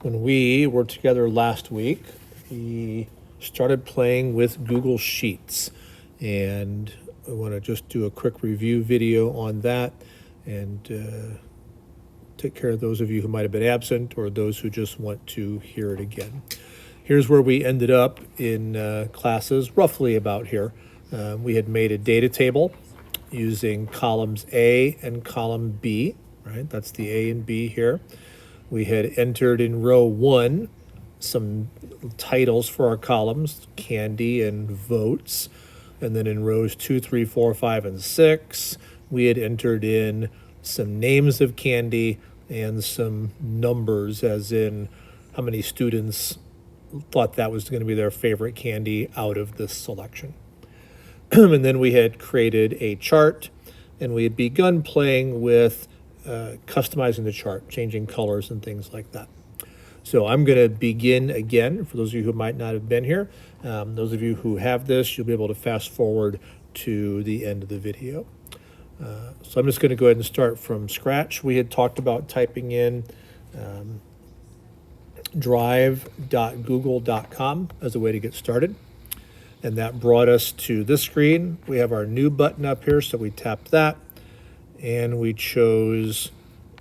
When we were together last week, we started playing with Google Sheets, and I want to just do a quick review video on that and take care of those of you who might have been absent or those who just want to hear it again. Here's where we ended up in classes, roughly about here. We had made a data table using columns A and column B, right? That's the A and B here. We had entered in row 1 some titles for our columns, candy and votes. And then in rows 2, 3, 4, 5, and 6, we had entered in some names of candy and some numbers, as in how many students thought that was going to be their favorite candy out of this selection. And then we had created a chart, and we had begun playing with customizing the chart, changing colors and things like that. So I'm going to begin again for those of you who might not have been here. Those of you who have this, you'll be able to fast forward to the end of the video. So I'm just going to go ahead and start from scratch. We had talked about typing in drive.google.com as a way to get started. And that brought us to this screen. We have our new button up here, so we tapped that. And we chose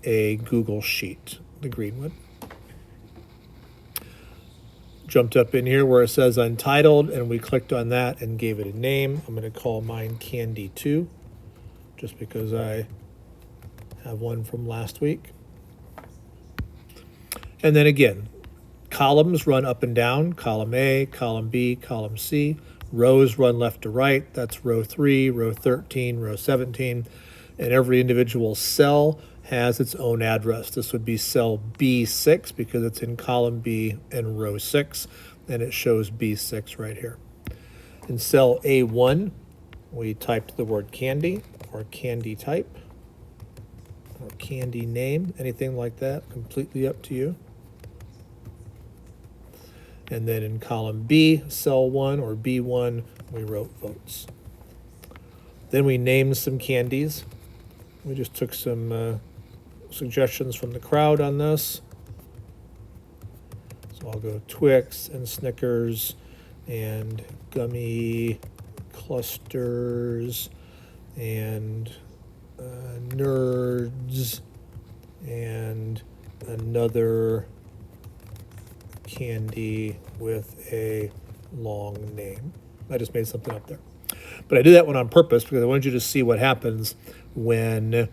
a Google Sheet, the green one. Jumped up in here where it says Untitled, and we clicked on that and gave it a name. I'm going to call mine Candy 2, just because I have one from last week. And then again, columns run up and down, column A, column B, column C. Rows run left to right. That's row 3, row 13, row 17. And every individual cell has its own address. This would be cell B6 because it's in column B and row 6, and it shows B6 right here. In cell A1, we typed the word candy or candy type or candy name, anything like that, completely up to you. And then in column B, cell 1 or B1, we wrote votes. Then we named some candies. We just took some suggestions from the crowd on this. So I'll go Twix and Snickers and gummy clusters and nerds and another candy with a long name. I just made something up there. But I did that one on purpose because I wanted you to see what happens when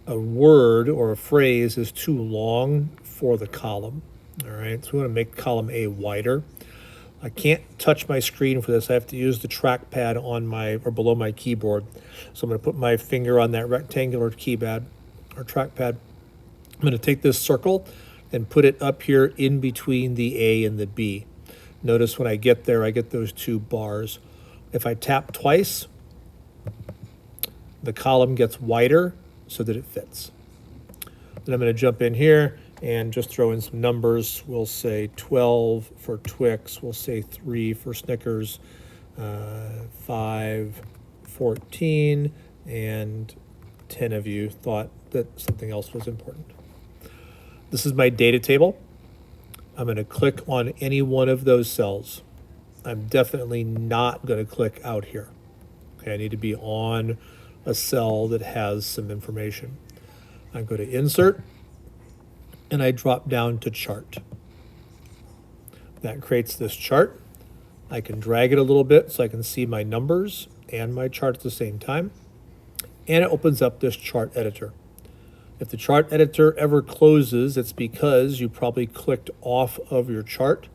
a word or a phrase is too long for the column. All right, so we want to make column A wider. I can't touch my screen for this. I have to use the trackpad on my or below my keyboard. So I'm going to put my finger on that rectangular keypad or trackpad. I'm going to take this circle and put it up here in between the A and the B. Notice when I get there, I get those two bars. If I tap twice, the column gets wider so that it fits. Then I'm going to jump in here and just throw in some numbers. We'll say 12 for Twix. We'll say 3 for Snickers, 5, 14, and 10 of you thought that something else was important. This is my data table. I'm going to click on any one of those cells. I'm definitely not going to click out here. Okay, I need to be on a cell that has some information. I go to Insert, and I drop down to Chart. That creates this chart. I can drag it a little bit so I can see my numbers and my chart at the same time. And it opens up this chart editor. If the chart editor ever closes, it's because you probably clicked off of your chart.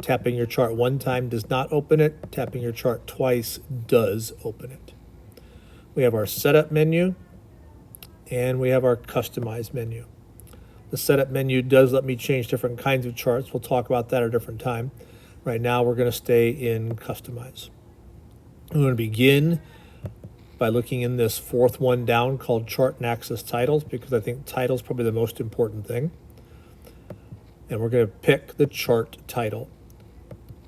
Tapping your chart one time does not open it. Tapping your chart twice does open it. We have our setup menu and we have our customize menu. The setup menu does let me change different kinds of charts. We'll talk about that at a different time. Right now we're going to stay in customize. I'm going to begin by looking in this fourth one down called chart and axis titles, because I think titles probably the most important thing. And we're going to pick the chart title.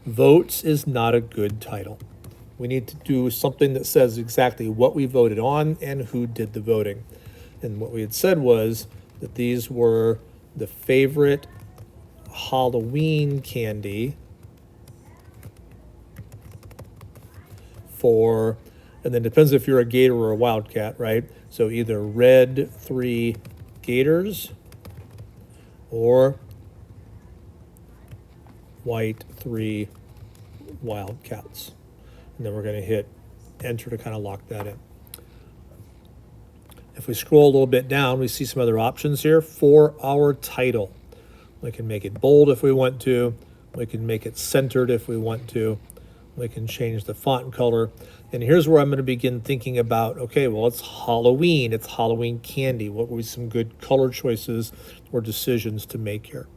Votes is not a good title. We need to do something that says exactly what we voted on and who did the voting. And what we had said was that these were the favorite Halloween candy for, and then depends if you're a gator or a wildcat, right? So either red 3 gators or white 3 wildcats. And then we're going to hit enter to kind of lock that in. If we scroll a little bit down, we see some other options here for our title. We can make it bold if we want to. We can make it centered if we want to. We can change the font color. And here's where I'm going to begin thinking about, okay, well, it's Halloween. It's Halloween candy. What would be some good color choices or decisions to make here?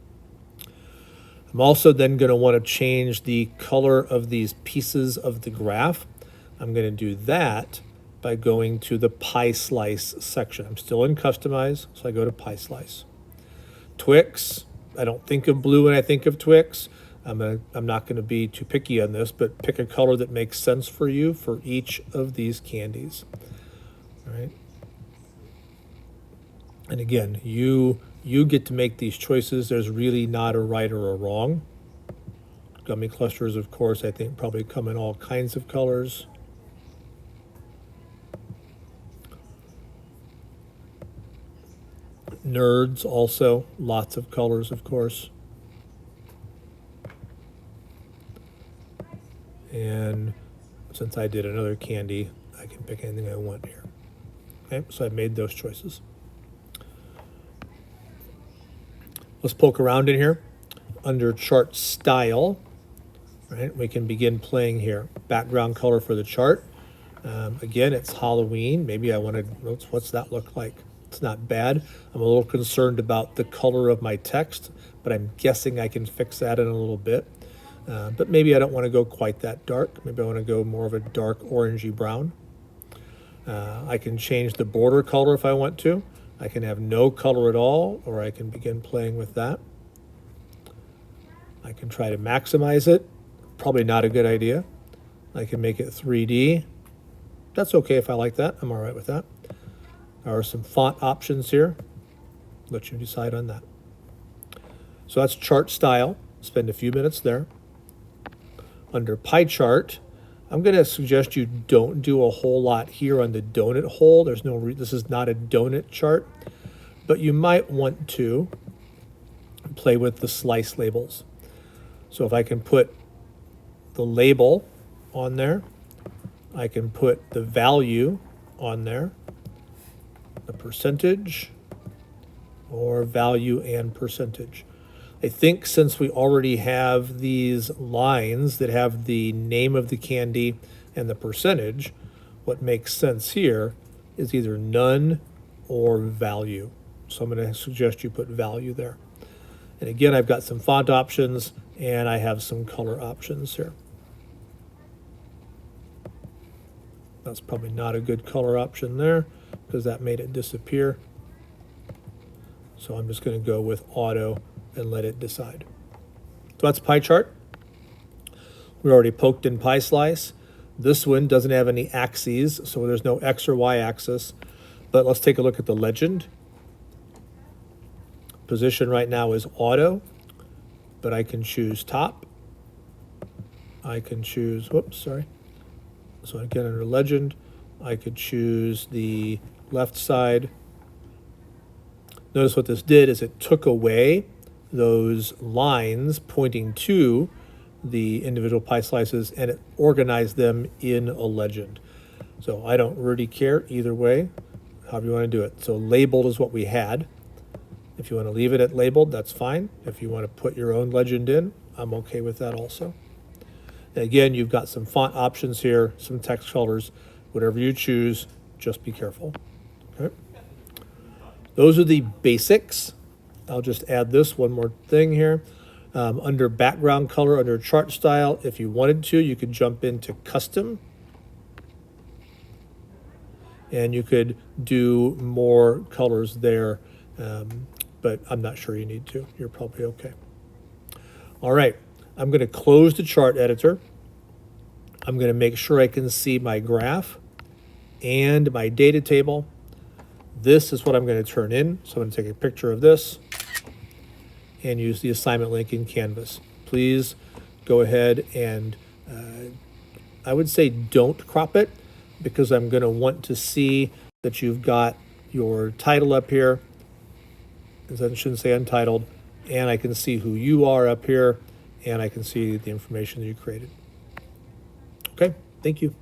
I'm also then going to want to change the color of these pieces of the graph. I'm going to do that by going to the pie slice section. I'm still in customize, so I go to pie slice. Twix, I don't think of blue when I think of Twix. I'm not going to be too picky on this, but pick a color that makes sense for you for each of these candies. All right. And again, you get to make these choices. There's really not a right or a wrong. Gummy clusters, of course, I think probably come in all kinds of colors. Nerds also, lots of colors, of course. And since I did another candy, I can pick anything I want here. Okay, so I made those choices. Let's poke around in here. Under chart style, right, we can begin playing here. Background color for the chart. Again, it's Halloween. Maybe I want to, what's that look like? It's not bad. I'm a little concerned about the color of my text, but I'm guessing I can fix that in a little bit. But maybe I don't want to go quite that dark. Maybe I want to go more of a dark orangey brown. I can change the border color if I want to. I can have no color at all, or I can begin playing with that. I can try to maximize it. Probably not a good idea. I can make it 3D. That's okay if I like that. I'm all right with that. There are some font options here. Let you decide on that. So that's chart style. Spend a few minutes there. Under pie chart, I'm going to suggest you don't do a whole lot here on the donut hole. There's no this is not a donut chart, but you might want to play with the slice labels. So if I can put the label on there, I can put the value on there, the percentage, or value and percentage. I think since we already have these lines that have the name of the candy and the percentage, what makes sense here is either none or value. So I'm going to suggest you put value there. And again, I've got some font options and I have some color options here. That's probably not a good color option there because that made it disappear. So I'm just going to go with auto and let it decide. So that's pie chart. We already poked in pie slice. This one doesn't have any axes, so there's no X or Y axis. But let's take a look at the legend. Position right now is auto, but I can choose top. I can choose, whoops, sorry. So again, under legend, I could choose the left side. Notice what this did is it took away those lines pointing to the individual pie slices and it organized them in a legend. So I don't really care either way, however you want to do it. So labeled is what we had. If you want to leave it at labeled, that's fine. If you want to put your own legend in, I'm okay with that also. And again, you've got some font options here, some text colors, whatever you choose, just be careful. Okay. Those are the basics. I'll just add this one more thing here. Under background color, under chart style, if you wanted to, you could jump into custom. And you could do more colors there, but I'm not sure you need to. You're probably okay. All right, I'm going to close the chart editor. I'm going to make sure I can see my graph and my data table. This is what I'm going to turn in. So I'm going to take a picture of this. and use the assignment link in Canvas. Please go ahead and I would say don't crop it, because I'm going to want to see that you've got your title up here. I shouldn't say untitled, and I can see who you are up here, and I can see the information that you created. Okay, thank you.